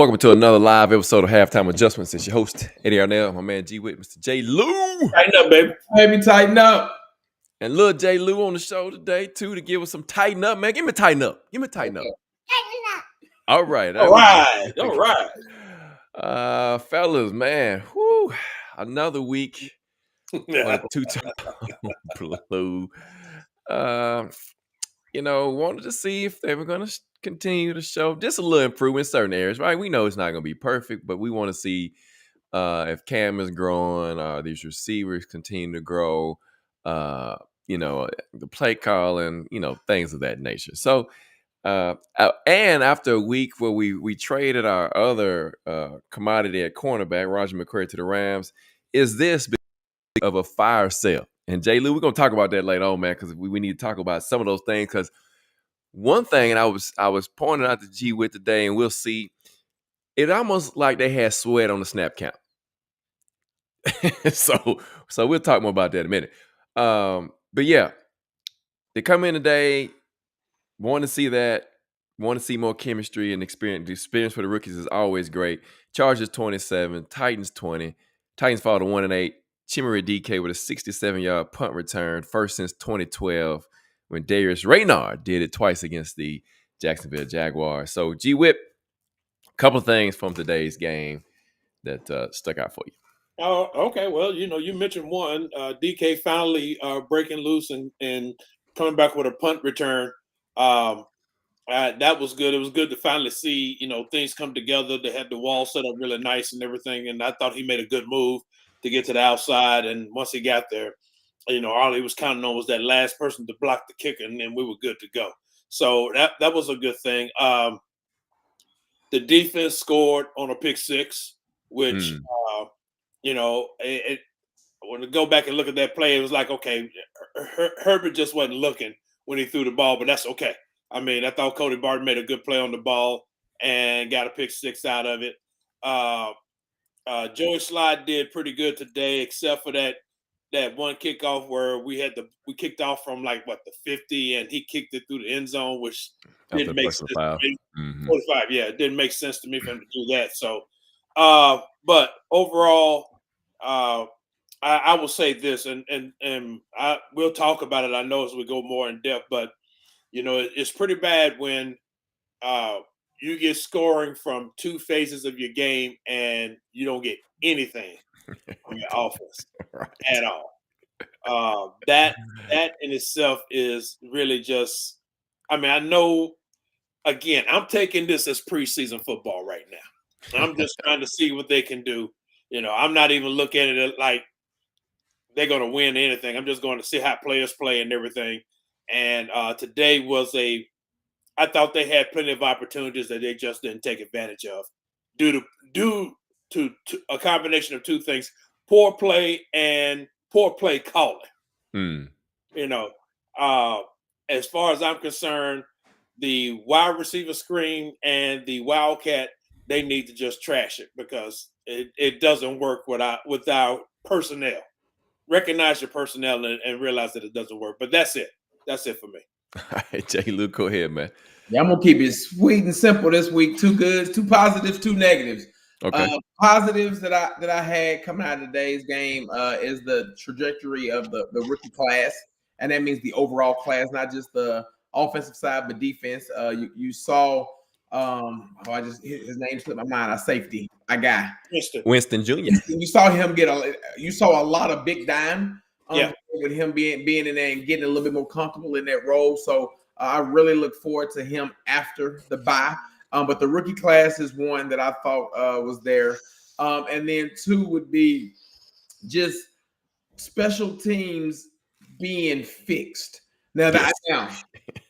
Welcome to another live episode of Halftime Adjustments. It's your host, Eddie Arnell, my man G Witt, Mr. J. Lou. Tighten up, baby. Baby, tighten up. And little J. Lou on the show today, too, to give us some tighten up, man. Give me a tighten up. Give me a tighten up. All right. All right. Fellas, man. Whew, another week on a two-tone blue. Wanted to see if they were going to continue to show just a little improvement in certain areas, right? We know it's not going to be perfect, but we want to see if Cam is growing, these receivers continue to grow, the play calling, things of that nature. So, and after a week where we traded our other commodity at cornerback, Roger McCray, to the Rams, is this big of a fire sale? And Jay Lou, we're going to talk about that later on, man, because we need to talk about some of those things. Because one thing, and I was pointing out to G Witt today, and we'll see, it almost like they had sweat on the snap count. so we'll talk more about that in a minute. But yeah, they come in today, want to see that, want to see more chemistry and experience. The experience for the rookies is always great. Chargers 27, Titans 20. Titans fall to 1-8. Chimere DK with a 67-yard punt return, first since 2012 when Darius Raynaud did it twice against the Jacksonville Jaguars. So G Whip, a couple things from today's game that stuck out for you. Oh, okay. Well, you mentioned one. DK finally breaking loose and coming back with a punt return. That was good. It was good to finally see, things come together. They had the wall set up really nice and everything. And I thought he made a good move to get to the outside. And once he got there, all he was counting on was that last person to block the kicker, and then we were good to go. So that was a good thing. The defense scored on a pick six, which, when I go back and look at that play, it was like, okay, Herbert just wasn't looking when he threw the ball, but that's okay. I mean, I thought Cody Barton made a good play on the ball and got a pick six out of it. Joey Slye did pretty good today, except for that one kickoff where we kicked off from the 50, and he kicked it through the end zone, which didn't make sense to me. 45, yeah, it didn't make sense to me for him to do that. So, but overall, I will say this, and we'll talk about it, I know, as we go more in depth, but it's pretty bad when you get scoring from two phases of your game and you don't get anything on your offense at all. That in itself is really just, I mean, I know, again, I'm taking this as preseason football right now. I'm just trying to see what they can do. I'm not even looking at it like they're going to win anything. I'm just going to see how players play and everything. And today was I thought they had plenty of opportunities that they just didn't take advantage of due to a combination of two things: poor play and poor play calling. As far as I'm concerned, the wide receiver screen and the wildcat, they need to just trash it because it doesn't work without personnel. Recognize your personnel and realize that it doesn't work. But that's it. That's it for me. All right, Jay Luke, go ahead, man. Yeah, I'm gonna keep it sweet and simple this week. 2 goods, 2 positives, 2 negatives. Okay. Positives that I had coming out of today's game is the trajectory of the rookie class, and that means the overall class, not just the offensive side, but defense. You saw, his name slipped my mind. A safety, a guy, Winston Jr. You saw him you saw a lot of big dime. With him being in there and getting a little bit more comfortable in that role. So I really look forward to him after the bye. But the rookie class is one that I thought was there. And then 2 would be just special teams being fixed. Now,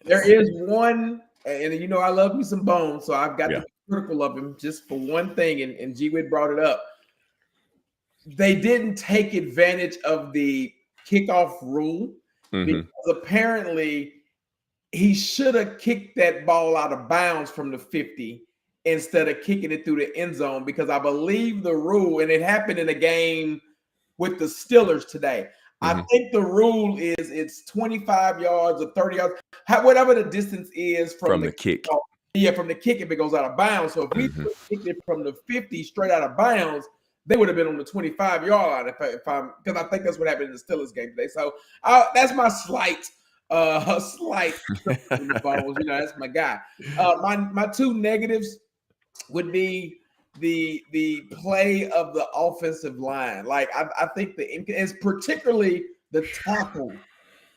there is one, and I love me some Bones, so I've got to be critical of him just for one thing, and G Witt brought it up. They didn't take advantage of the kickoff rule because apparently he should have kicked that ball out of bounds from the 50 instead of kicking it through the end zone, because I believe the rule, and it happened in a game with the Steelers today. I think the rule is it's 25 yards or 30 yards, whatever the distance is from the kick. Yeah, from the kick if it goes out of bounds. So if we kicked it from the 50 straight out of bounds, they would have been on the 25-yard line because I think that's what happened in the Steelers game today. So that's my slight in the bones. That's my guy. My two negatives would be the play of the offensive line. Like I think it's particularly the tackle.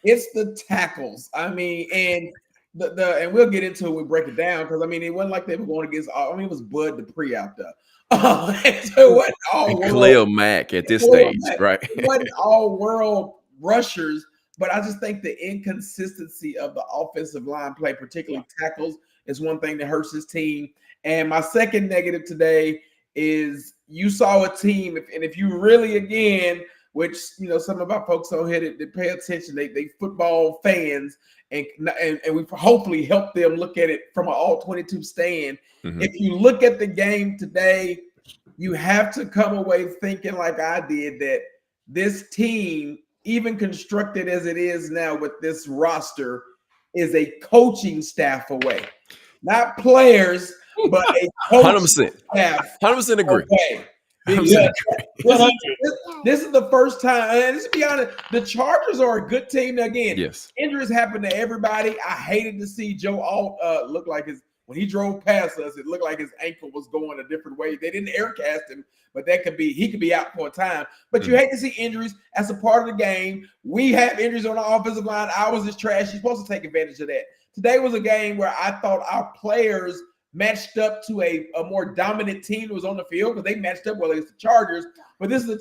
It's the tackles. I mean, and and we'll get into it. We break it down because I mean, it wasn't like they were going against. I mean, it was Bud Dupree out there. So it wasn't all world. Khalil Mack at this stage, right? It wasn't all world rushers, but I just think the inconsistency of the offensive line play, particularly tackles, is one thing that hurts his team. And my second negative today is you saw a team, if you really, again, which some of our folks on here that pay attention, they football fans, and we hopefully help them look at it from an all 22 stand. If you look at the game today, you have to come away thinking like I did that this team, even constructed as it is now with this roster, is a coaching staff away, not players, but a coaching staff. 100% agree. Away. This is the first time, and let's be honest, the Chargers are a good team. Again, yes, injuries happen to everybody. I hated to see Joe Alt look like when he drove past us, it looked like his ankle was going a different way. They didn't air cast him, but he could be out for a time. But you hate to see injuries as a part of the game. We have injuries on the offensive line. Ours is trash. You're supposed to take advantage of that. Today was a game where I thought our players matched up to a more dominant team that was on the field because they matched up well against the Chargers. But this is a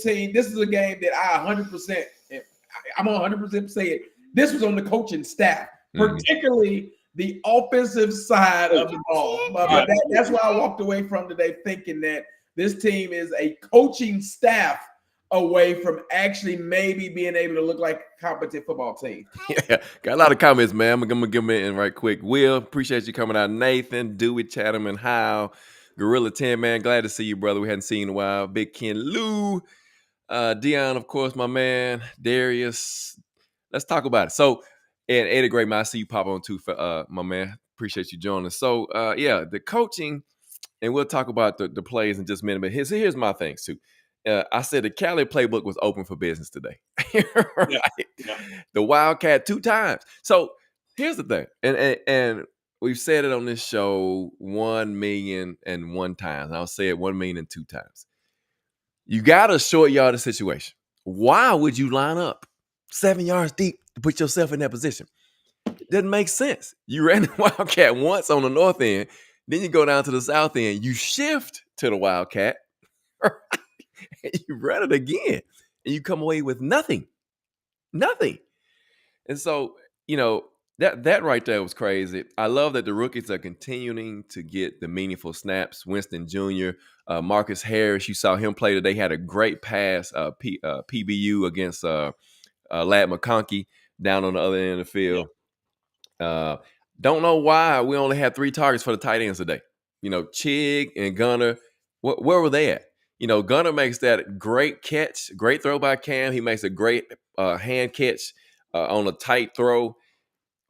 game that I'm 100% say it. This was on the coaching staff, particularly the offensive side of the ball. But that's why I walked away from today thinking that this team is a coaching staff away from actually maybe being able to look like a competent football team. Yeah, got a lot of comments, man. I'm gonna give them in right quick. Will, appreciate you coming out. Nathan, Dewey, Chatham, and Howe. Gorilla 10, man, glad to see you, brother. We hadn't seen you in a while. Big Ken Lou, Dion, of course, my man. Darius. Let's talk about it. So, and Ada Great, man, I see you pop on too, for my man. Appreciate you joining us. So, the coaching, and we'll talk about the plays in just a minute. But here's my things too. I said the Cali playbook was open for business today. Right? Yeah. The Wildcat 2 times. So here's the thing, and we've said it on this show 1,000,001 times. I'll say it 1,000,002 times. You got a short yardage situation. Why would you line up 7 yards deep to put yourself in that position? It doesn't make sense. You ran the Wildcat once on the north end, then you go down to the south end. You shift to the Wildcat. And you run it again, and you come away with nothing. And so, that right there was crazy. I love that the rookies are continuing to get the meaningful snaps. Winston Jr., Marcus Harris, you saw him play today. Had a great pass, PBU against Ladd McConkey down on the other end of the field. Don't know why we only had 3 targets for the tight ends today. Chig and Gunner, where were they at? Gunner makes that great catch, great throw by Cam. He makes a great hand catch on a tight throw.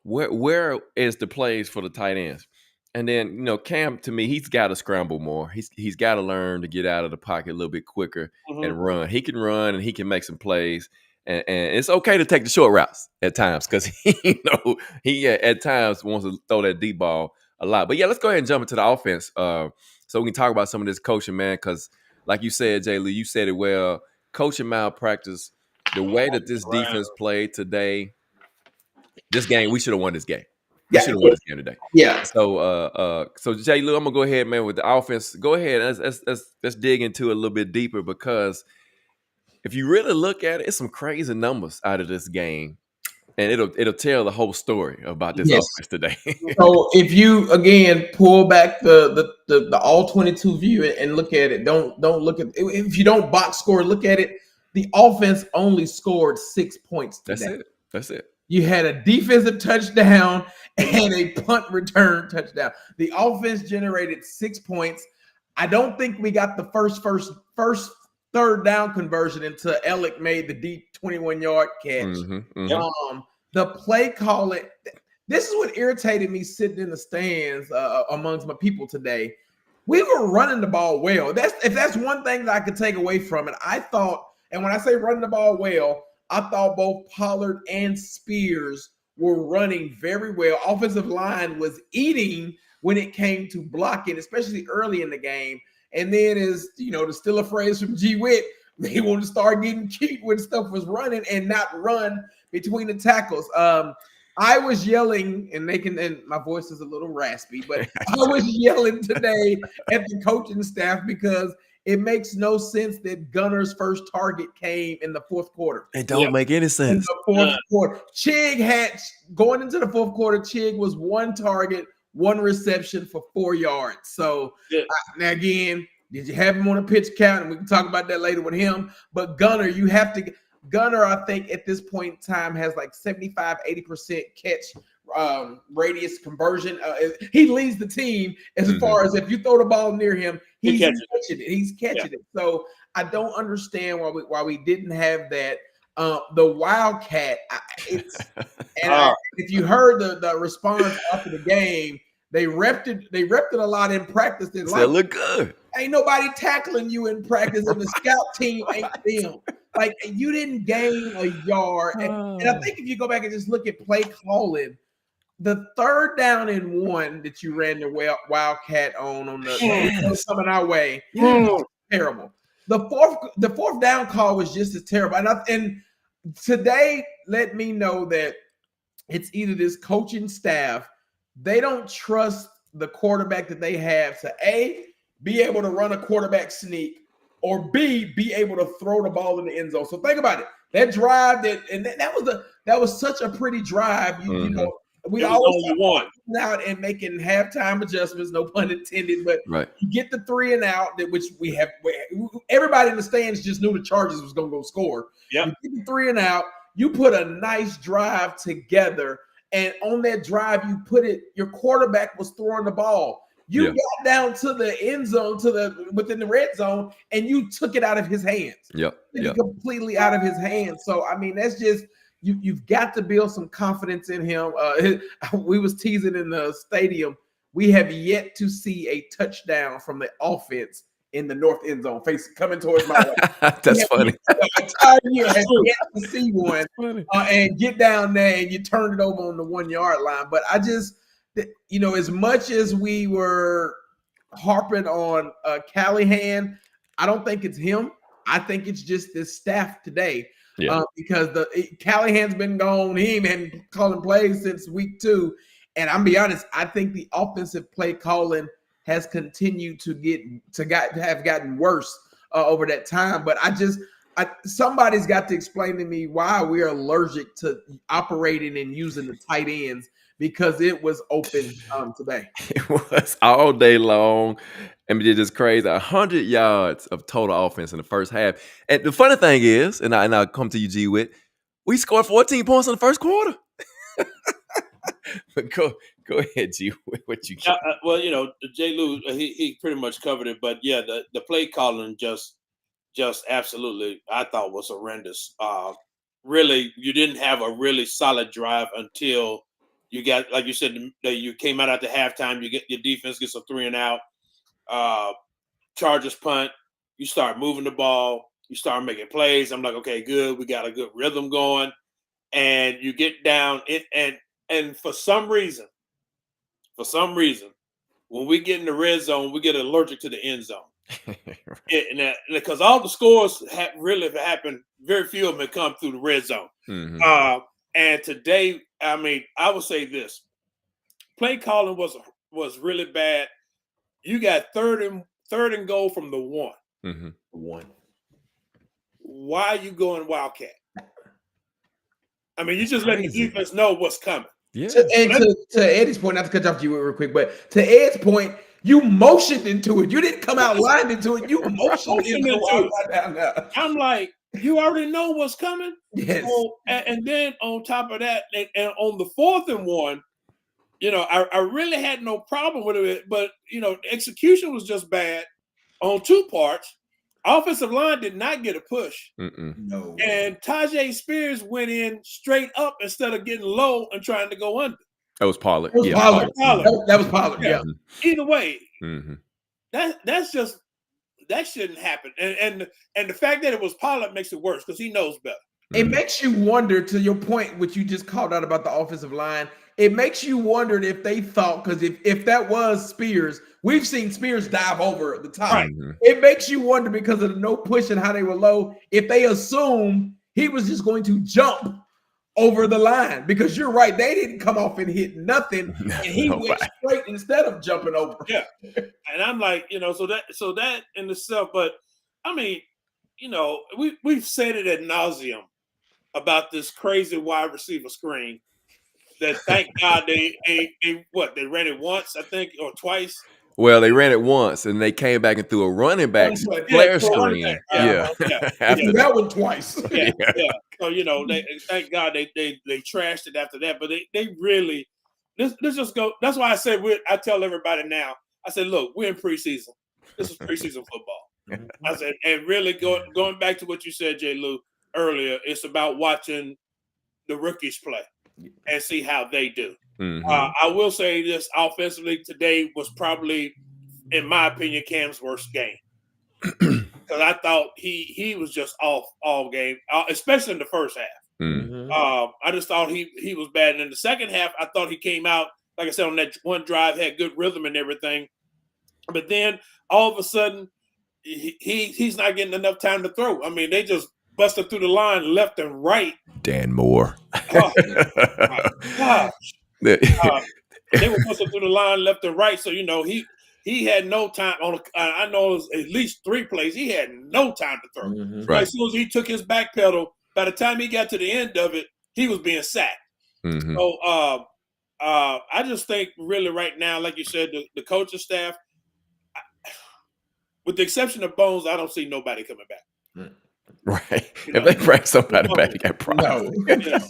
Where is the plays for the tight ends? And then, Cam, to me, he's got to scramble more. He's got to learn to get out of the pocket a little bit quicker and run. He can run and he can make some plays. And it's okay to take the short routes at times because he at times wants to throw that deep ball a lot. But yeah, let's go ahead and jump into the offense so we can talk about some of this coaching, man, because like you said, Jay Lee, you said it well. Coaching malpractice, the way that this defense played today, this game, we should have won this game. We should have won this game today. Yeah. So Jay Lee, I'm gonna go ahead, man, with the offense. Go ahead. Let's dig into it a little bit deeper because if you really look at it, it's some crazy numbers out of this game. And it'll tell the whole story about this offense today. So if you again pull back the all 22 view and look at it, don't look at if you don't box score, look at it. The offense only scored 6 points today. That's it. You had a defensive touchdown and a punt return touchdown. The offense generated 6 points. I don't think we got the first third down conversion until Ellick made the deep 21-yard catch. The play calling, this is what irritated me sitting in the stands amongst my people today. We were running the ball well. If that's one thing that I could take away from it. I thought, and when I say running the ball well, I thought both Pollard and Spears were running very well. Offensive line was eating when it came to blocking, especially early in the game. And then, as you know, to steal a phrase from G. Witt, they wanted to start getting cute when stuff was running and not run between the tackles. I was yelling, and my voice is a little raspy, but I was yelling today at the coaching staff because it makes no sense that Gunner's first target came in the fourth quarter. It don't make any sense. In the fourth quarter. Chig had, going into the fourth quarter, Chig was 1 target, 1 reception for 4 yards. So, now again, did you have him on a pitch count? And we can talk about that later with him. But Gunner, Gunner, I think at this point in time has like 75-80% catch radius conversion. He leads the team as far as if you throw the ball near him, he's catching it. He's catching it. So I don't understand why we didn't have that. The Wildcat, if you heard the response after the game, they repped it a lot in practice. They look good. Ain't nobody tackling you in practice, and the scout team ain't them. Like, you didn't gain a yard. And I think if you go back and just look at play calling, the 3rd down and 1 that you ran the Wildcat on the coming our way, was terrible. The fourth down call was just as terrible. And today let me know that it's either this coaching staff, they don't trust the quarterback that they have to A, be able to run a quarterback sneak, or B, be able to throw the ball in the end zone. So think about it. That drive that was such a pretty drive. You know, we always won out and making halftime adjustments, no pun intended, but you get the 3 and out, which we have. Everybody in the stands just knew the Chargers was going to go score. Yep. You get the 3 and out. You put a nice drive together, and on that drive, your quarterback was throwing the ball. You got down to the end zone, within the red zone, and you took it out of his hands. Completely out of his hands. So, I mean, that's just you've got to build some confidence in him. We was teasing in the stadium. We have yet to see a touchdown from the offense in the north end zone, coming towards my way. That's funny. The entire year has yet to see one, and get down there and you turn it over on the 1 yard line. But I just, you know, as much as we were harping on Callahan, I don't think it's him. I think it's just this staff today. Because Callahan's been gone. He ain't been calling plays since week 2. And I'm be honest, I think the offensive play calling has continued to have gotten worse over that time. But somebody's got to explain to me why we're allergic to operating and using the tight ends, because it was open today. It was all day long. I mean, it's just crazy. 100 yards of total offense in the first half. And the funny thing is, and I'll come to you, G. Witt, we scored 14 points in the first quarter. But go ahead, G. What you got? Well, you know, J. Lou, he pretty much covered it. But yeah, the play calling just absolutely, I thought, was horrendous. Really, you didn't have a really solid drive until you got, like you said, you came out at the halftime. You get your defense gets a 3 and out. Chargers punt. You start moving the ball. You start making plays. I'm like, okay, good. We got a good rhythm going. And you get down and for some reason, when we get in the red zone, we get allergic to the end zone. Because all the scores really have happened, very few of them have come through the red zone. And today, I mean, I would say this: play calling was really bad. You got third and goal from the 1. 1. Why are you going Wildcat? I mean, you just let the defense know what's coming. Yeah. To Eddie's point, not to cut off you real quick, but to Ed's point, you motioned into it. You didn't come out lined into it. You motioned into it. I'm like, you already know what's coming. Yes. So, and then on top of that, and on the 4th and 1, you know, I really had no problem with it, but you know, execution was just bad on 2 parts. Offensive line did not get a push. No. And Tyjae Spears went in straight up instead of getting low and trying to go under. That was Pollard. That was Pollard. That was Pollard. Yeah. Either way, that shouldn't happen. And the fact that it was Pollard makes it worse because he knows better. It makes you wonder, to your point, which you just called out about the offensive line. It makes you wonder if they thought, because if that was Spears, we've seen Spears dive over the top. Right. It makes you wonder, because of the no push and how they were low, if they assumed he was just going to jump over the line. Because you're right, they didn't come off and hit nothing, and he went straight instead of jumping over. Yeah, and I'm like, so that in itself, but I mean, we've said it ad nauseum about this crazy wide receiver screen. That thank God they ran it once, I think, or twice. Well, they ran it once, and they came back and threw a running back flare screen. That one twice. Yeah. So they thank God they trashed it after that. But they really let's just go. That's why I said I tell everybody now. I said, look, we're in preseason. This is preseason football. I said, and really going back to what you said, J. Lou, earlier, it's about watching the rookies play and see how they do. I will say this: offensively, today was probably, in my opinion, Cam's worst game, because I thought he was just off all game, especially in the first half. I just thought he was bad, and in the second half, I thought he came out, like I said, on that one drive, had good rhythm and everything, but then all of a sudden, he's not getting enough time to throw. I mean, they just busted through the line left and right. Dan Moore. Oh, my gosh. They were busting through the line left and right. So, he had no time on. I know it was at least 3 plays. He had no time to throw. Right. As soon as he took his back pedal, by the time he got to the end of it, he was being sacked. So I just think really right now, like you said, the coaching staff, with the exception of Bones, I don't see nobody coming back. Right. If they bring somebody back, they got problems. No.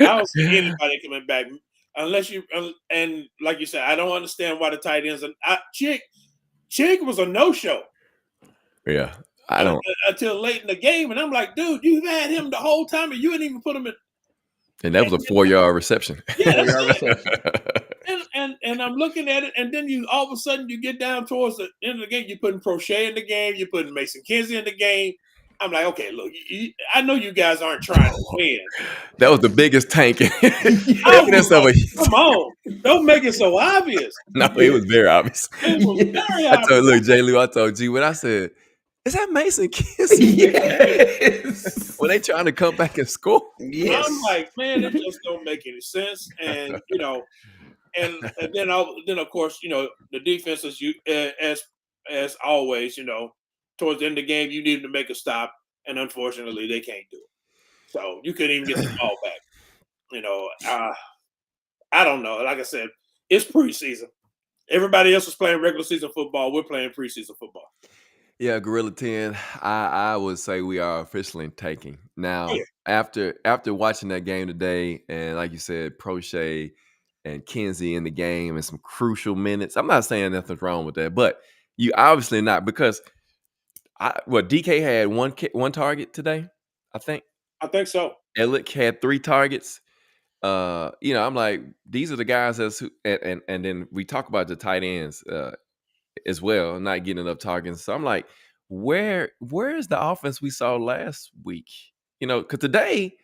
I don't see anybody coming back unless you. And like you said, I don't understand why the tight ends. Chig was a no-show. Yeah, I don't until late in the game, and I'm like, dude, you've had him the whole time, and you didn't even put him in. And that was a 4-yard reception. Yeah, and I'm looking at it, and then you all of a sudden you get down towards the end of the game. You're putting Prochet in the game. You're putting Mason Kinsey in the game. I'm like, okay, look, I know you guys aren't trying to win. That was the biggest tank. Come on, don't make it so obvious. No, it was very obvious. It was very obvious. Look, J. Lou, I told G when I said, is that Mason Kinsey? Yes. Were they trying to come back and score? Yes. I'm like, man, it just don't make any sense. And and then of course, the defense is as always, towards the end of the game, you needed to make a stop, and unfortunately, they can't do it. So you couldn't even get the ball back. I don't know. Like I said, it's preseason. Everybody else is playing regular season football. We're playing preseason football. Yeah, Gorilla 10, I would say we are officially tanking. Now, after watching that game today, and like you said, Prochet and Kinsey in the game and some crucial minutes, I'm not saying nothing's wrong with that, but you obviously not, because DK had one target today, I think. I think so. Ellick had 3 targets. I'm like, these are the guys and then we talk about the tight ends as well, not getting enough targets. So I'm like, where is the offense we saw last week? Because today,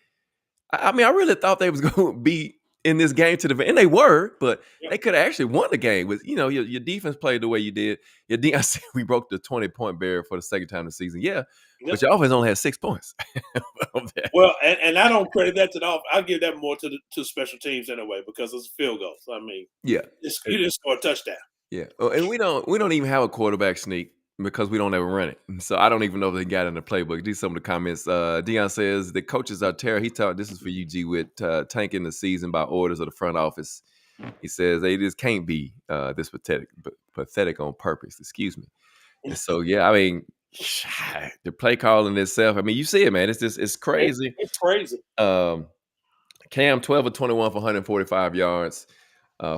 I really thought they was going to be in this game and they were, but they could have actually won the game with, your defense played the way you did. I said we broke the 20-point barrier for the second time this season. Yeah. But your offense only had 6 points. Well, and I don't credit that to the offense. I give that more to special teams anyway, because it's a field goal. So, I mean, you just score a touchdown. Yeah. And we don't even have a quarterback sneak because we don't ever run it. So I don't even know if they got it in the playbook. These are some of the comments. Dion says the coaches are terrible. He talked, this is for you, G, with tanking the season by orders of the front office. He says they just can't be this pathetic on purpose. Excuse me. And so, yeah, I mean, the play calling itself, I mean, you see it, man. It's crazy. It's crazy. Cam 12 of 21 for 145 yards.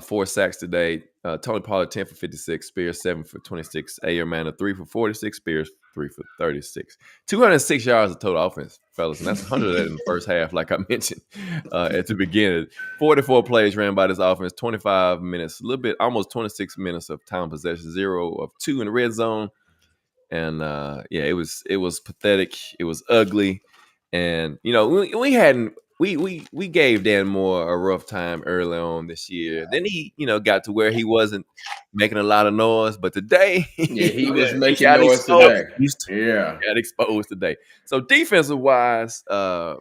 4 sacks today. Tony Pollard 10 for 56, Spears 7 for 26, Ayer Manor 3 for 46, Spears 3 for 36. 206 yards of total offense, fellas, and that's 100 in the first half, like I mentioned at the beginning. 44 plays ran by this offense, 25 minutes, a little bit, almost 26 minutes of time possession, 0 of 2 in the red zone. And it was pathetic. It was ugly. And we gave Dan Moore a rough time early on this year. Then he, got to where he wasn't making a lot of noise. But today, he was making noise today. Got exposed today. So defensive wise, and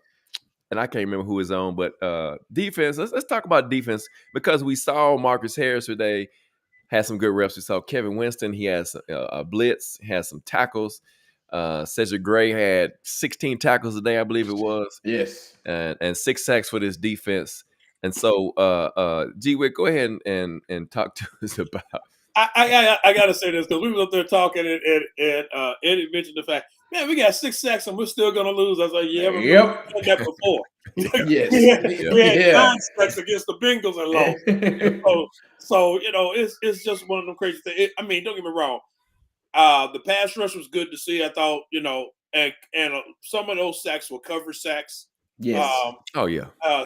I can't remember who is on, but defense. Let's talk about defense because we saw Marcus Harris today. Had some good reps. We saw Kevin Winston. He has a blitz, has some tackles. Cedric Gray had 16 tackles a day, I believe it was. Yes. And 6 sacks for this defense. And so, G-Wick, go ahead and talk to us about. I got to say this because we were up there talking and Eddie mentioned the fact, man, we got 6 sacks and we're still going to lose. I was like, yeah, we've done that before. Yes. we had 9 sacks against the Bengals and lost. So it's just one of them crazy things. Don't get me wrong. The pass rush was good to see. I thought, and some of those sacks were cover sacks. Yes.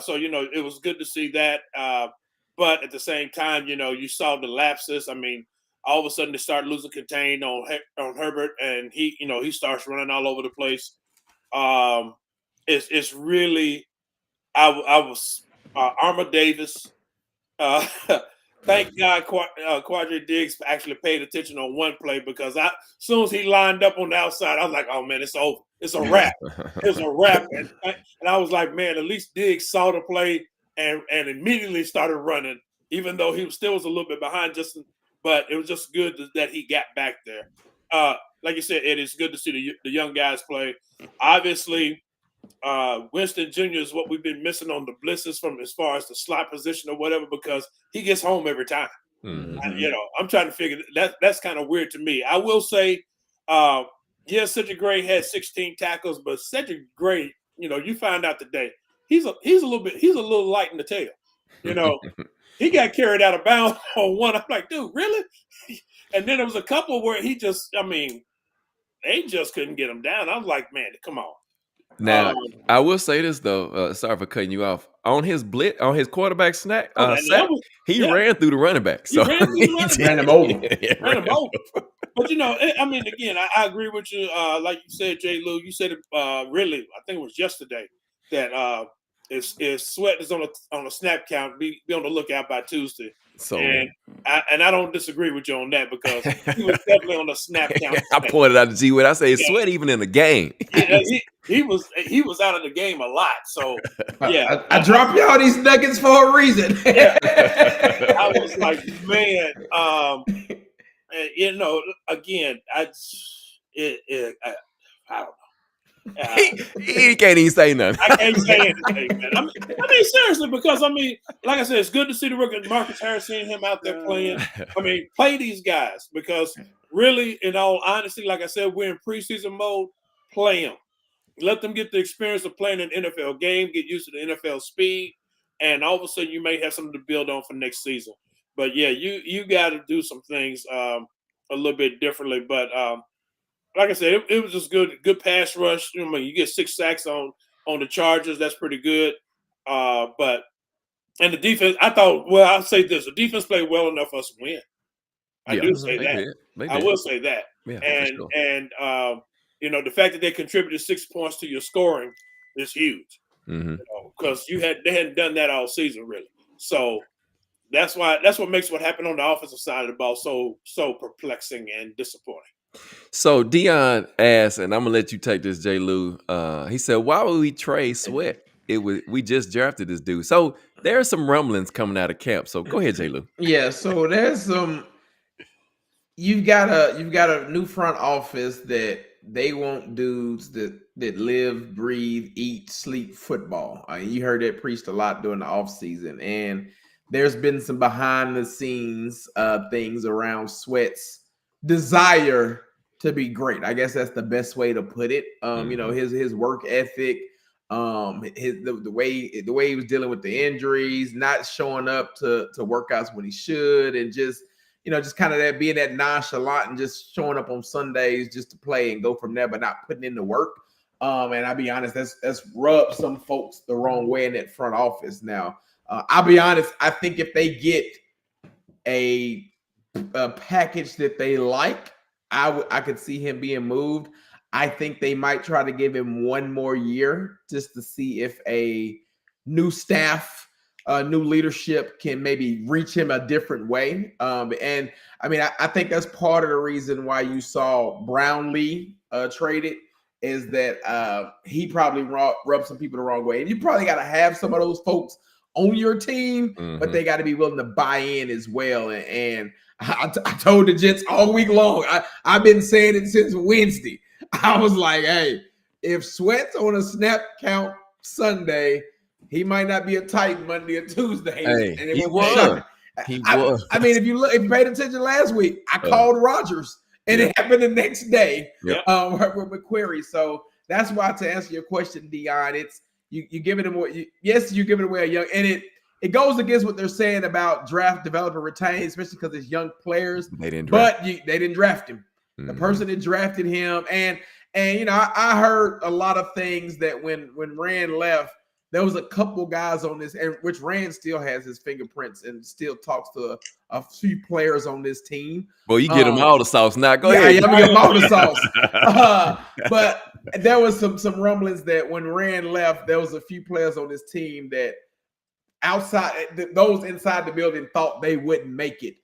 So it was good to see that. But at the same time, you saw the lapses. All of a sudden they start losing contain on Herbert, and he starts running all over the place. It's really, I was Armour Davis. Thank God Quadri Diggs actually paid attention on one play because as soon as he lined up on the outside, I was like, oh man, it's over. It's a wrap. It's a wrap. And I was like, man, at least Diggs saw the play and immediately started running, even though he still was a little bit behind but it was just good that he got back there. Like you said, Ed, it's good to see the young guys play. Obviously, Winston Jr. is what we've been missing on the blitzes from as far as the slot position or whatever, because he gets home every time. Mm-hmm. I'm trying to figure that's kind of weird to me. I will say, Cedric Gray had 16 tackles, but Cedric Gray, you find out today, he's a little light in the tail. He got carried out of bounds on one. I'm like, dude, really? And then there was a couple where he just, they just couldn't get him down. I was like, man, come on. Now, I will say this though. Sorry for cutting you off. On his quarterback sack, he ran through the running back. So he ran him over. Ran him over. But again, I agree with you. Like you said, J. Lou, you said it really. I think it was yesterday that if Sweat is on a snap count, be on the lookout by Tuesday. So and I don't disagree with you on that because he was definitely on the snap count. I pointed out to G-Wit. I say Sweat even in the game. He was out of the game a lot. So yeah, I drop y'all these nuggets for a reason. I was like, man, again, I don't know. He can't even say nothing. I can't say anything, man. Seriously, because like I said, it's good to see the rookie Marcus Harris, seeing him out there playing. Play these guys because really, in all honesty, like I said, we're in preseason mode. Play them. Let them get the experience of playing an NFL game, get used to the NFL speed, and all of a sudden you may have something to build on for next season. But yeah, you got to do some things a little bit differently. But like I said, it was just good pass rush. You get 6 sacks on the Chargers. That's pretty good. And the defense, I'll say this. The defense played well enough for us to win. I do say that. I will say that. Yeah, and the fact that they contributed 6 points to your scoring is huge. Mm-hmm. Because they hadn't done that all season, really. So that's what makes what happened on the offensive side of the ball so perplexing and disappointing. So Dion asked, and I'm gonna let you take this, J. Lou. He said, "Why would we trade Sweat? We just drafted this dude." So there are some rumblings coming out of camp. So go ahead, J. Lou. Yeah. So there's some. You've got a new front office that they want dudes that live, breathe, eat, sleep football. You heard that preached a lot during the offseason. And there's been some behind the scenes things around Sweat's desire to be great. I guess that's the best way to put it. His work ethic, The way he was dealing with the injuries, not showing up to workouts when he should, and just kind of that being that nonchalant and just showing up on Sundays just to play and go from there, but not putting in the work. And I'll be honest, that's rubbed some folks the wrong way in that front office. Now, I'll be honest, I think if they get a package that they like, I could see him being moved. I think they might try to give him one more year just to see if a new staff, new leadership can maybe reach him a different way. And I mean, I think that's part of the reason why you saw Brownlee traded, is that he probably rubbed some people the wrong way. And you probably got to have some of those folks on your team, but they got to be willing to buy in as well. And I told the Jets all week long, I've been saying it since Wednesday. I was like, hey, if Sweat's on a snap count Sunday, he might not be a Titan Monday or Tuesday. Hey, and he was. I mean, if you paid attention last week, I called Rodgers, and it happened the next day with McQuarrie. So that's why, to answer your question, Dion, it's you giving him away. Yes, you're giving away a young, and it goes against what they're saying about draft, develop, and retain, especially because it's young players. They didn't draft him. The person that drafted him, and I heard a lot of things that when Rand left, there was a couple guys on this, and which Rand still has his fingerprints and still talks to a few players on this team. Well, you get them all the sauce now. Go ahead. Yeah, get them all the sauce. But there was some rumblings that when Rand left, there was a few players on this team that those inside the building thought they wouldn't make it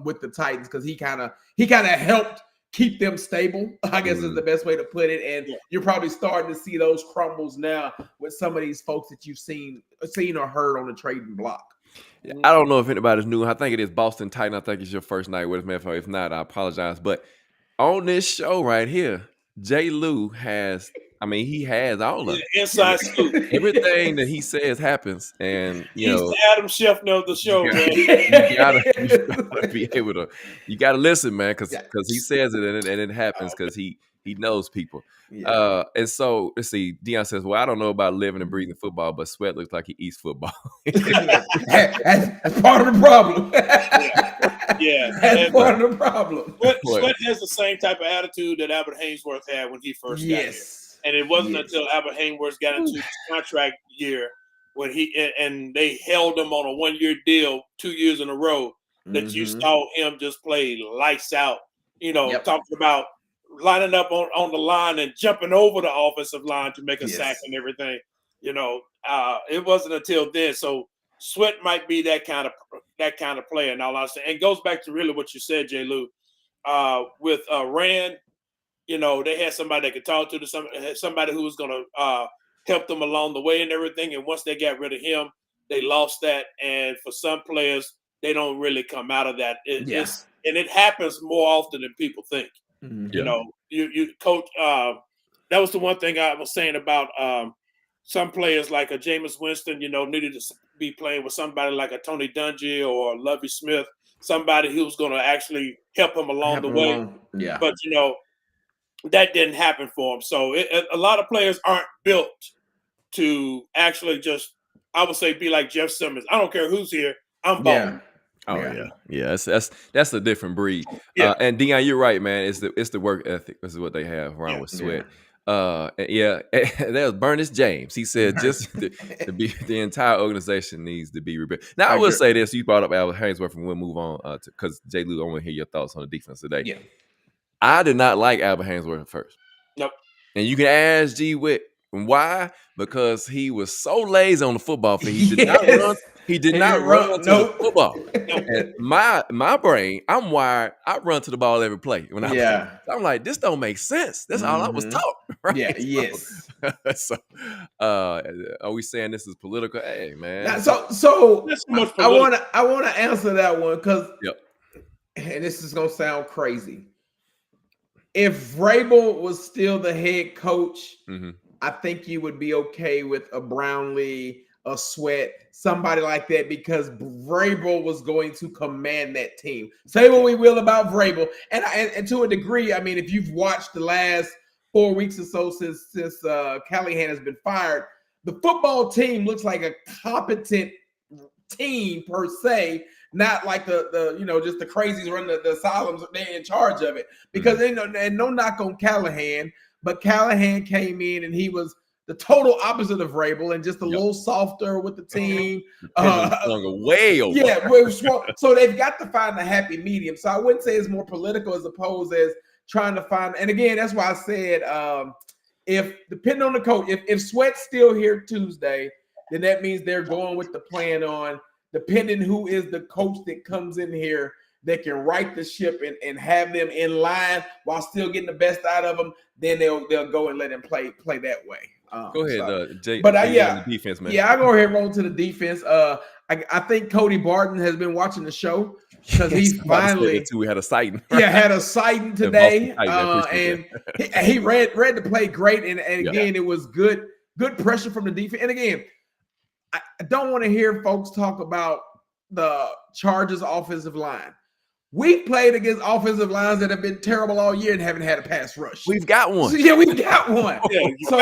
with the Titans, because he kind of helped keep them stable, I guess is the best way to put it. And you're probably starting to see those crumbles now with some of these folks that you've seen or heard on the trading block. Yeah, I don't know if anybody's new. I think it is Boston Titan. I think it's your first night with us, man. If not, I apologize. But on this show right here, J. Lou has all of it. Inside scoop. Everything that he says happens, and he's the Adam Schefter of the show, man. You gotta listen, man, because he says it and it happens because he knows people. Yeah. And so let's see. Dion says, "Well, I don't know about living and breathing football, but Sweat looks like he eats football." That's part of the problem. That's part of the problem. Sweat has the same type of attitude that Albert Haynesworth had when he first got here. And it wasn't until Albert Haynesworth got into his contract year when and they held him on a 1-year deal 2 years in a row that you saw him just play lights out. Talking about lining up on the line and jumping over the offensive line to make a sack and everything. It wasn't until then. So Sweat might be that kind of player. And all I say, and it goes back to really what you said, J. Lou, with Rand. They had somebody they could talk to, somebody who was going to help them along the way and everything. And once they got rid of him, they lost that. And for some players, they don't really come out of that. And it happens more often than people think. You coach. That was the one thing I was saying about some players like a Jameis Winston, needed to be playing with somebody like a Tony Dungy or Lovie Smith, somebody who's going to actually help him along the way. Yeah. But, that didn't happen for him. So a lot of players aren't built to actually just, I would say, be like Jeff Simmons. I don't care who's here. I'm balling. Yeah. That's a different breed. Yeah. And Dion, you're right, man. It's the work ethic. This is what they have around with Sweat. There's Bernice James. He said just the entire organization needs to be rebuilt. Now, I will say this. You brought up Albert Haynesworth, and we'll move on because J. Lou, I want to hear your thoughts on the defense today. Yeah. I did not like Albert Haynesworth at first. Nope. And you can ask G. Witt why, because he was so lazy on the football field. He did not run. He did not run to the football. And my brain, I'm wired. I run to the ball every play. When I'm like, this don't make sense. That's all I was taught. Right? Yeah. So, are we saying this is political? Hey, man. So I want to answer that one because, and this is gonna sound crazy. If Vrabel was still the head coach, I think you would be okay with a Brownlee, a Sweat, somebody like that, because Vrabel was going to command that team. Say what we will about Vrabel, and to a degree, I mean, if you've watched the last 4 weeks or so since Callahan has been fired, the football team looks like a competent team per se, not like the just the crazies running the asylums. They're in charge of it because and no knock on Callahan, but Callahan came in and he was the total opposite of Vrabel and just a little softer with the team. Way over. Yeah, so they've got to find a happy medium. So I wouldn't say it's more political as opposed as trying to find. And again, that's why I said if depending on the coach, if Sweat's still here Tuesday, then that means they're going with the plan on depending who is the coach that comes in here that can right the ship and have them in line while still getting the best out of them. Then they'll go and let them play that way. Go ahead, Jay. But the defense, man. Yeah, I'll go ahead and roll to the defense. I think Cody Barton has been watching the show because he finally we had a sighting. had a sighting today, and he read the play great, and again it was good pressure from the defense. And again, I don't want to hear folks talk about the Chargers offensive line. We've played against offensive lines that have been terrible all year and haven't had a pass rush. We've got one. So, we've got one. So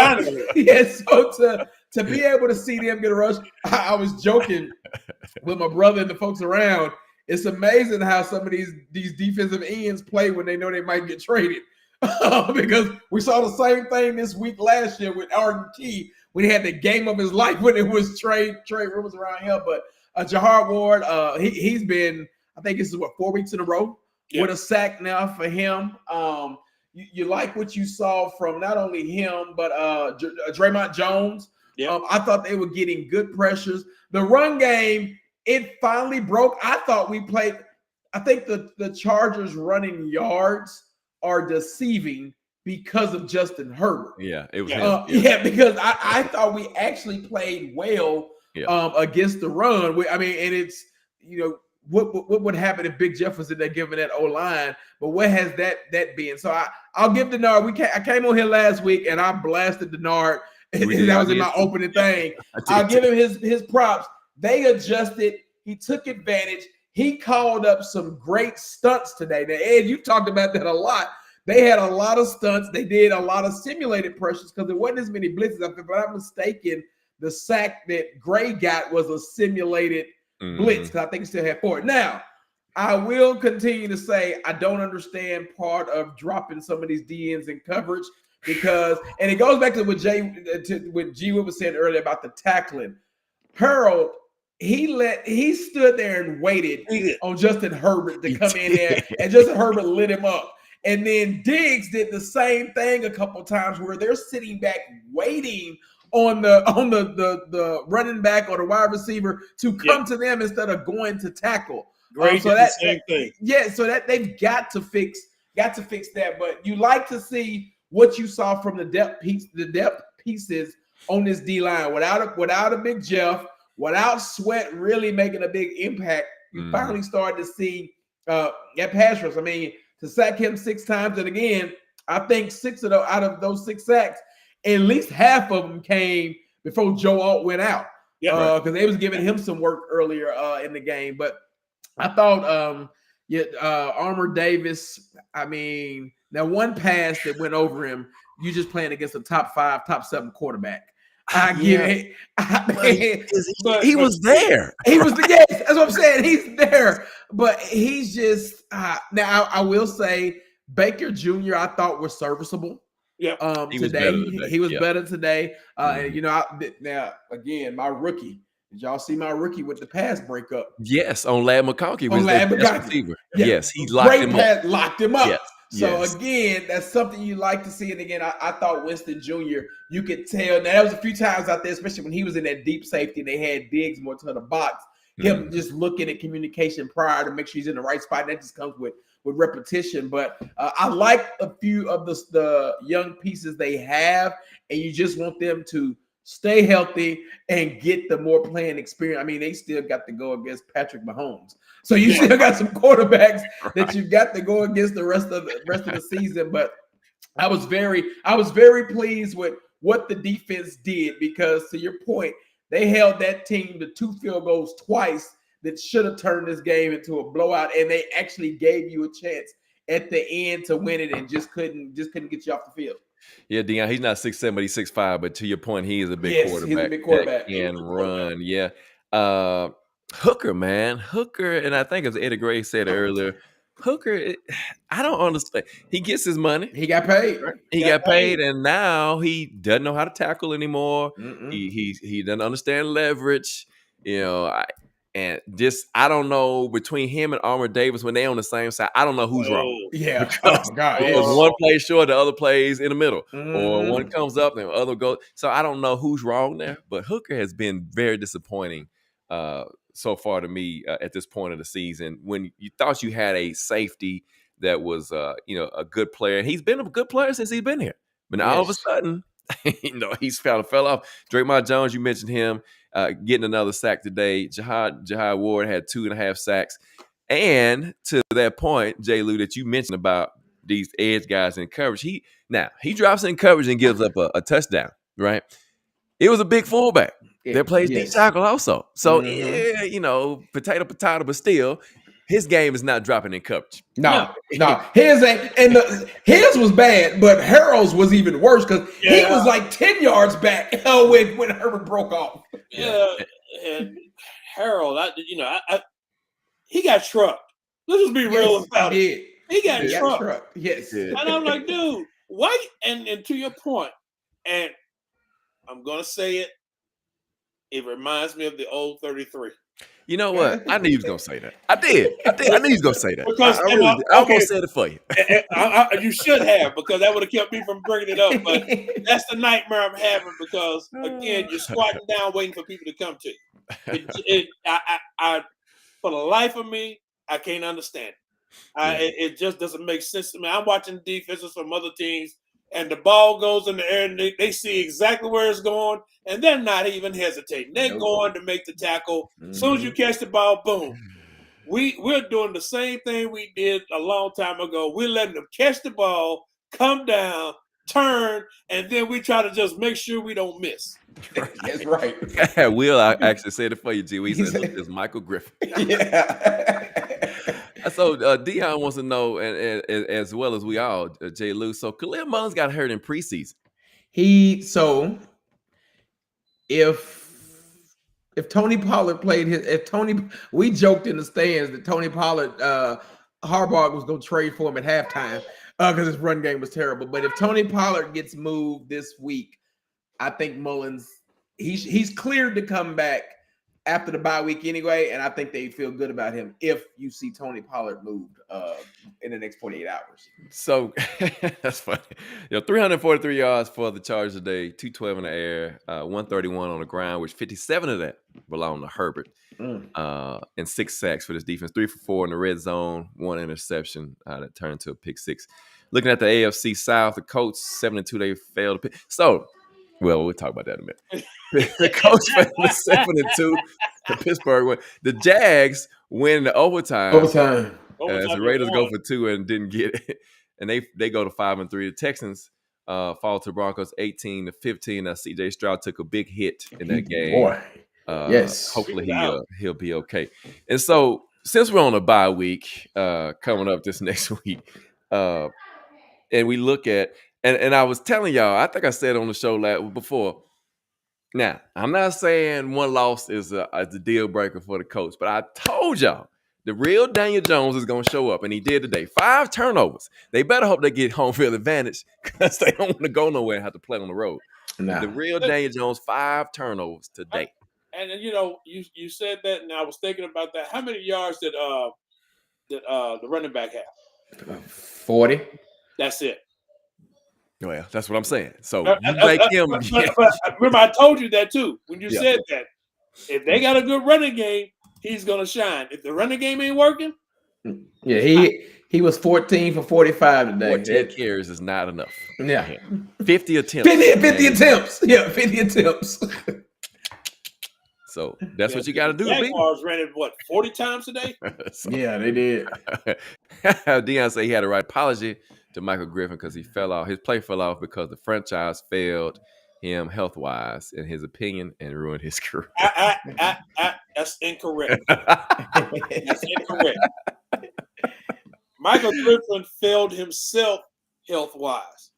to be able to see them get a rush, I was joking with my brother and the folks around. It's amazing how some of these defensive ends play when they know they might get traded. Because we saw the same thing this week last year with Arden Key when he had the game of his life when it was trade rumors around him. But Jahar Ward, he's been, I think this is 4 weeks in a row with a sack now for him. You like what you saw from not only him, but Draymond Jones. I thought they were getting good pressures. The run game, it finally broke. I thought I think the Chargers running yards are deceiving because of Justin Herbert. Yeah, it was him. Because I thought we actually played well against the run. I mean, and it's, what would happen if Big Jeff was in there giving that O-line? But what has that been? So I'll give Denard. I came on here last week and I blasted Denard. That was in my opening thing. I'll give him his props. They adjusted. He took advantage. He called up some great stunts today. Now, Ed, you talked about that a lot. They had a lot of stunts. They did a lot of simulated pressures because there wasn't as many blitzes. If I'm not mistaken, the sack that Gray got was a simulated blitz because I think he still had 4. Now, I will continue to say I don't understand part of dropping some of these DNs in coverage because, and it goes back to what G was saying earlier about the tackling. Harold, he stood there and waited on Justin Herbert to come in there, and Justin Herbert lit him up. And then Diggs did the same thing a couple times where they're sitting back waiting on the running back or the wide receiver to come to them instead of going to tackle. So that's the same thing. Yeah, so that they've got to fix that. But you like to see what you saw from the depth pieces on this D line without a Big Jeff, without Sweat really making a big impact. You finally started to see that pass rush. I mean, to sack him 6 times, and again, I think 6 out of those 6 sacks, at least half of them came before Joe Alt went out. Because they was giving him some work earlier in the game. But I thought Armour Davis, I mean, that one pass that went over him, you just playing against a top 5, top 7 quarterback. I give it. He was there. He was yes, that's what I'm saying. He's there. But he's just now I will say Baker Jr. I thought was serviceable. He was better today. And now again, my rookie. Did y'all see my rookie with the pass breakup? Yes, on Ladd McConkey. Receiver. Yes, he locked him up. Yes. So again, that's something you like to see. And again, I thought Winston Jr., you could tell. Now, that was a few times out there, especially when he was in that deep safety and they had Diggs more to the box. Him just looking at communication prior to make sure he's in the right spot. And that just comes with repetition. But I like a few of the young pieces they have, and you just want them to stay healthy and get the more playing experience. I mean, they still got to go against Patrick Mahomes. So you still got some quarterbacks that you've got to go against the rest of the season. But I was very pleased with what the defense did because, to your point, they held that team to 2 field goals twice that should have turned this game into a blowout, and they actually gave you a chance at the end to win it and just couldn't get you off the field. Yeah, Deion, he's not 6'7", but he's 6'5". But to your point, he is a big quarterback. He's a big quarterback. That can run. Yeah. Hooker, man. Hooker, and I think as Eddie Gray said earlier, Hooker, I don't understand. He gets his money. He got paid. He got paid, and now he doesn't know how to tackle anymore. He doesn't understand leverage. You know, I don't know, between him and Armour Davis, when they on the same side, I don't know who's wrong. Yeah. Because one plays short, the other plays in the middle. Or one comes up and the other goes. So I don't know who's wrong there. But Hooker has been very disappointing so far to me at this point of the season, when you thought you had a safety that was a good player. And he's been a good player since he's been here. But now all of a sudden, he's fell off. Draymond Jones, you mentioned him. Getting another sack today. Jihad Ward had 2.5 sacks. And to that point, J. Lou, that you mentioned about these edge guys in coverage, he drops in coverage and gives up a touchdown, right? It was a big fullback that plays deep tackle also. So, potato, but still, his game is not dropping in coverage. No. His was bad, but Harold's was even worse because he was like 10 yards back when Herbert broke off. Yeah, and Harold, he got trucked. Let's just be real about it. He got trucked. Yes. And I'm like, dude, why? And to your point, and I'm gonna say it. It reminds me of the old 33. You know what? I knew you was gonna say that. I did. I knew you was gonna say that. Because I almost said it for you. You should have, because that would have kept me from bringing it up. But that's the nightmare I'm having, because again, you're squatting down waiting for people to come to you. For the life of me, I can't understand it. It just doesn't make sense to me. I'm watching defenses from other teams, and the ball goes in the air, and they see exactly where it's going, and they're not even hesitating. They're going to make the tackle. As soon as you catch the ball, boom. We're doing the same thing we did a long time ago. We're letting them catch the ball, come down, turn, and then we try to just make sure we don't miss. That's right. Will, I actually said it for you, G. He said, look, it's Michael Griffin. So Deion wants to know, and as well as we all, J. Lou. So Khalil Mullins got hurt in preseason. If Tony Pollard we joked in the stands that Tony Pollard, Harbaugh was going to trade for him at halftime because his run game was terrible. But if Tony Pollard gets moved this week, I think Mullins, he's cleared to come back after the bye week anyway, and I think they feel good about him if you see Tony Pollard moved in the next 48 hours. So that's funny. 343 yards for the Chargers today, 212 in the air, 131 on the ground, which 57 of that belong to Herbert, and 6 sacks for this defense, 3 for 4 in the red zone, 1 interception that turned into a pick 6. Looking at the AFC South, the Colts 7-2, they failed to pick. So, well, we'll talk about that in a minute. The Colts failed to 7-2. The Pittsburgh win. The Jags win the overtime. As the Raiders go for 2 and didn't get it, and they go to 5-3. The Texans fall to Broncos 18-15. Now C.J. Stroud took a big hit in that game. Hopefully he'll be okay. And so since we're on a bye week coming up this next week, and we look at. And I was telling y'all, I think I said on the show before. Now, I'm not saying one loss is a deal breaker for the coach, but I told y'all the real Daniel Jones is going to show up, and he did today. 5 turnovers. They better hope they get home field advantage because they don't want to go nowhere and have to play on the road. The real Daniel Jones, 5 turnovers today. And you said that, and I was thinking about that. How many yards did the running back have? 40. That's it. Well, that's what I'm saying. So you make him. Remember, I told you that too when you said that. If they got a good running game, he's gonna shine. If the running game ain't working, he was 14 for 45 today. 14 carries is not enough. 50 attempts. 50 attempts. Yeah, 50 attempts. So that's what you got to do. Jaguars ran it 40 times today. Yeah, they did. Deion said he had to write apology to Michael Griffin because he fell off. His play fell off because the franchise failed him health-wise, in his opinion, and ruined his career. That's incorrect. That's incorrect. Michael Griffin failed himself health-wise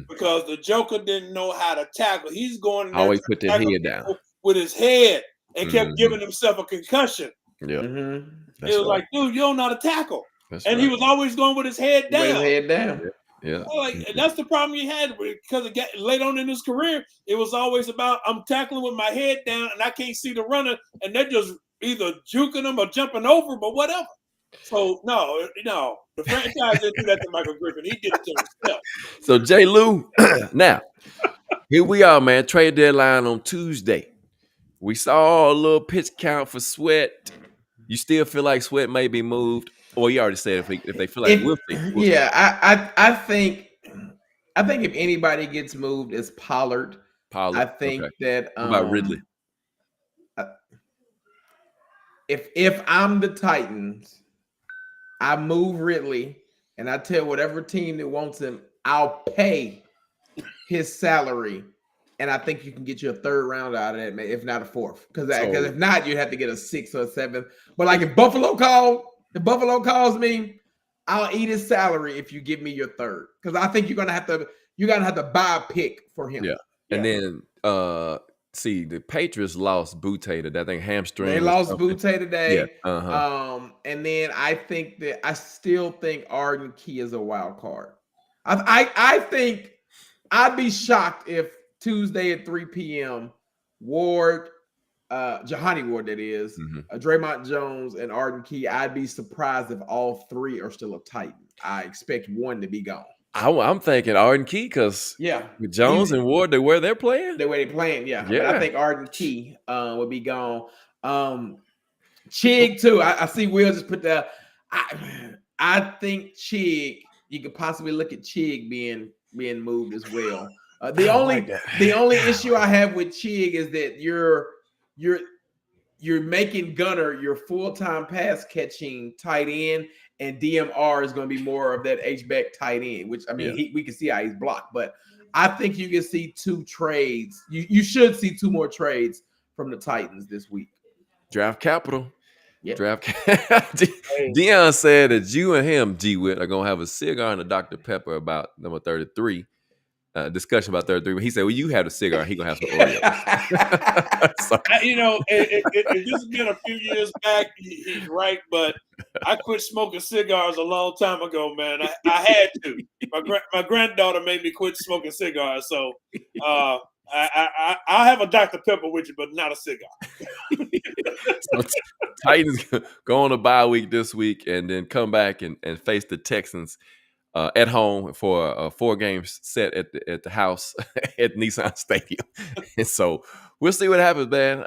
because the Joker didn't know how to tackle. He's going in there always put their head down with his head and kept giving himself a concussion. Yeah, it was like, dude, you don't know how to tackle. That's and right. he was always going with his head down. With his head down. Yeah. And that's the problem he had because it got late on in his career. It was always about I'm tackling with my head down and I can't see the runner, and they're just either juking him or jumping over, but whatever. So no, the franchise didn't do that to Michael Griffin. He did it to himself. So J. Lou, now here we are, man. Trade deadline on Tuesday. We saw a little pitch count for Sweat. You still feel like Sweat may be moved? Or you already said if they feel like we'll see. I think if anybody gets moved, it's Pollard. I think that what about Ridley? If I'm the Titans, I move Ridley and I tell whatever team that wants him, I'll pay his salary. And I think you can get you a third round out of that, if not a fourth. Because if not, you'd have to get a 6th or a 7th. But like if Buffalo calls me, I'll eat his salary if you give me your third. Because I think you're gonna have to buy a pick for him. Yeah. And then see, the Patriots lost Boutte to that thing hamstring. They lost Boutte today. Yeah. And then I still think Arden Key is a wild card. I think I'd be shocked if Tuesday at 3 p.m. Ward, Jahani Ward, that is, Draymond Jones and Arden Key. I'd be surprised if all three are still a Titan. I expect one to be gone. I'm thinking Arden Key because with Jones and Ward, the way they're playing, yeah. But I think Arden Key would be gone. Chig too. I see Will just put that. I think Chig. You could possibly look at Chig being moved as well. The only issue I have with Chig is that you're making Gunner your full-time pass catching tight end, and DMR is going to be more of that H-back tight end, which I mean we can see how he's blocked, but I think you can see 2 trades. You should see 2 more trades from the Titans this week. Draft capital. Yep. Deion said that you and him, G-Wit, are going to have a cigar and a Dr. Pepper about number 33. Discussion about 33. But he said, well, you had a cigar. He going to have some Oreos. So. If this has been a few years back, he's right. But I quit smoking cigars a long time ago, man. I had to. My granddaughter made me quit smoking cigars. So I'll have a Dr. Pepper with you, but not a cigar. So Titans go on a bye week this week and then come back and face the Texans at home for a 4-game set at the house at Nissan Stadium. And so we'll see what happens, man.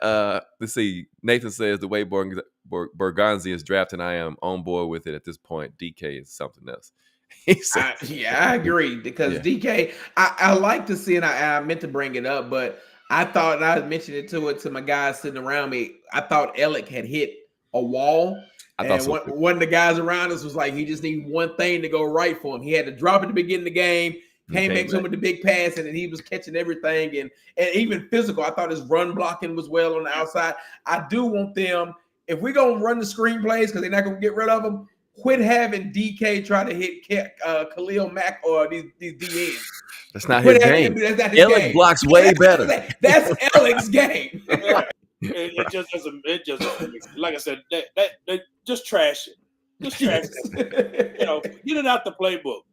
Let's see. Nathan says the way Berganzi is drafting, I am on board with it at this point. DK is something else. I agree because DK, I like to see, and I meant to bring it up, but I thought, and I mentioned it to my guys sitting around me, I thought Alec had hit a wall. One of the guys around us was like, he just needed one thing to go right for him. He had to drop at the beginning of the game, came back to him with the big pass, and then he was catching everything. And even physical, I thought his run blocking was well on the outside. I do want them, if we're going to run the screenplays because they're not going to get rid of them, quit having DK try to hit Khalil Mack or these DNs. That's not his game. Alec blocks way better. That's Alec's game. It just like I said, they just trash it. Just trash it. Get it out the playbook.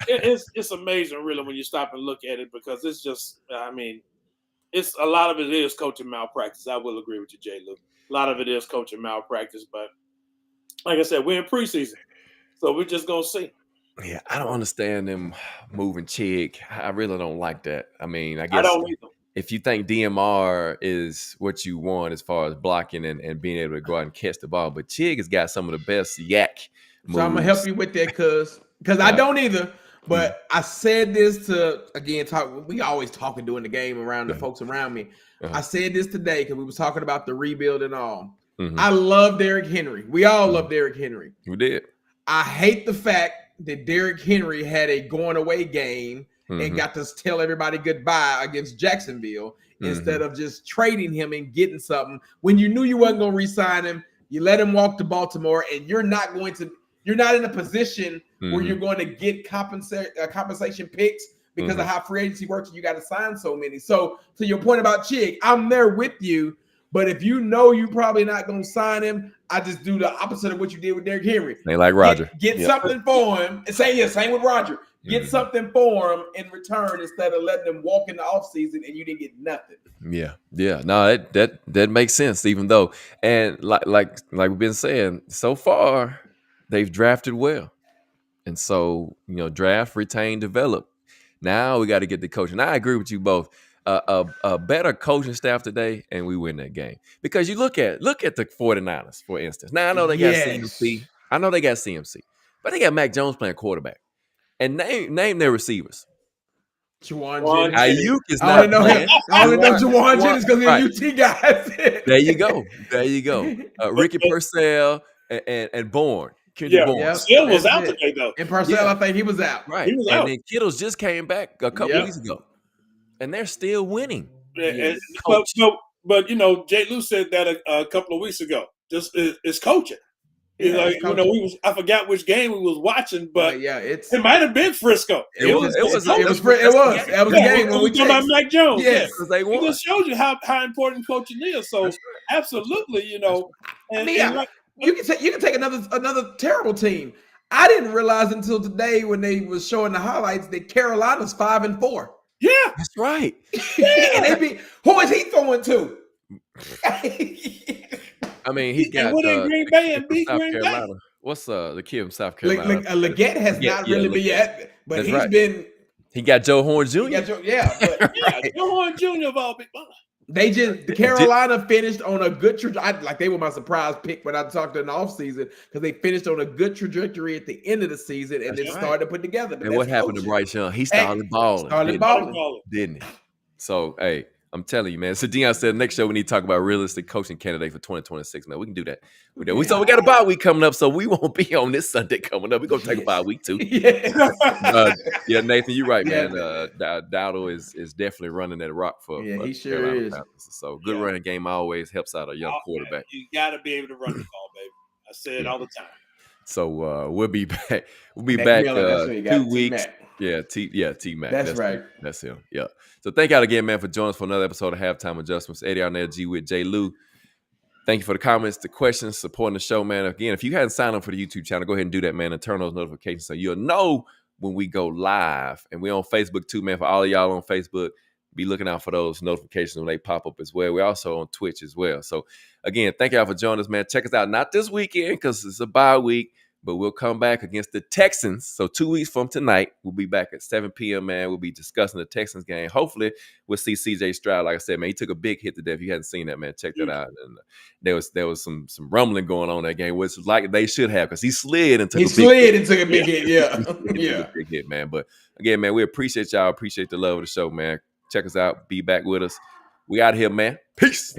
It's amazing, really, when you stop and look at it, because it's just, it's a lot of it is coaching malpractice. I will agree with you, J. Lou. A lot of it is coaching malpractice, but like I said, we're in preseason, so we're just gonna see. Yeah, I don't understand them moving Chig. I really don't like that. I guess I don't either. If you think DMR is what you want as far as blocking and being able to go out and catch the ball, but Chig has got some of the best yak moves. So I'm gonna help you with that, because I don't either. But I said this to we always talking during the game around the folks around me. I said this today because we was talking about the rebuild and all. I love Derrick Henry. We all love Derrick Henry. We did. I hate the fact that Derrick Henry had a going away game and got to tell everybody goodbye against Jacksonville instead of just trading him and getting something. When you knew you wasn't going to re-sign him, you let him walk to Baltimore, and you're not going to you're not in a position where you're going to get compensation picks because of how free agency works. And you got to sign so many. So to your point about Chig, I'm there with you. But if you know you're probably not going to sign him, I just do the opposite of what you did with Derrick Henry. They like Roger. Get something for him. And same with Roger. Get something for him in return instead of letting them walk in the offseason and you didn't get nothing. Yeah. No, that makes sense. Even though, and like we've been saying, so far they've drafted well, and so draft, retain, develop. Now we got to get the coach, and I agree with you both. A better coaching staff today, and we win that game. Because you look at the 49ers, for instance. Now I know they got CMC. But they got Mac Jones playing quarterback. And name their receivers. Juwan Jennings. Ayuk is not playing. I only know Juwan Jennings because they're UT guys. There you go. Ricky Purcell and Bourne. Kendrick Bourne. Still was out today, though. And Purcell, I think he was out. Right. He was out. And then Kittles just came back a couple weeks ago. And they're still winning. But Jay Lou said that a couple of weeks ago. Just it's coaching. I forgot which game we was watching, but it might have been Frisco. It was the game when we talking about Mac Jones. Yes, it just shows you how important coaching is. So absolutely, you can take another terrible team. I didn't realize until today when they was showing the highlights that Carolina's 5-4. Yeah, that's right. And who is he throwing to? I mean, he's got Green Bay and beat Green Carolina. Bay. What's the kid from South Carolina? Leggett has not really been yet, but he's been. He got Joe Horn Jr. Joe Horn Jr. of all big money. The Carolina finished on a good trajectory. Like they were my surprise pick when I talked in the offseason because they finished on a good trajectory at the end of the season and then started to put together. And what happened to Bryce Young? He started balling. Didn't he? So, hey, I'm telling you, man. So Deion said next show we need to talk about realistic coaching candidate for 2026. Man, we can do that. So we got a bye week coming up, so we won't be on this Sunday coming up. We're gonna take a bye week too. Nathan, you're right, man. Dowdle is definitely running that rock for he sure Carolina is. Panthers. So good running game always helps out a young quarterback. You got to be able to run the ball, baby. I say it all the time. So we'll be back. We'll be back 2 weeks. T-Mac. That's right. That's him. Yeah. So thank y'all again, man, for joining us for another episode of Halftime Adjustments. Eddie Arnett G with J. Lou. Thank you for the comments, the questions, supporting the show, man. Again, if you hadn't signed up for the YouTube channel, go ahead and do that, man, and turn those notifications so you'll know when we go live. And we're on Facebook too, man. For all of y'all on Facebook, be looking out for those notifications when they pop up as well. We're also on Twitch as well. So again, thank y'all for joining us, man. Check us out. Not this weekend because it's a bye week. But we'll come back against the Texans. So 2 weeks from tonight, we'll be back at 7 p.m., man. We'll be discussing the Texans game. Hopefully, we'll see C.J. Stroud. Like I said, man, he took a big hit today. If you hadn't seen that, man, check that out. And there was some rumbling going on in that game, which was like they should have because he slid and took a big hit. Yeah. Big hit, man. But again, man, we appreciate y'all. Appreciate the love of the show, man. Check us out. Be back with us. We out here, man. Peace.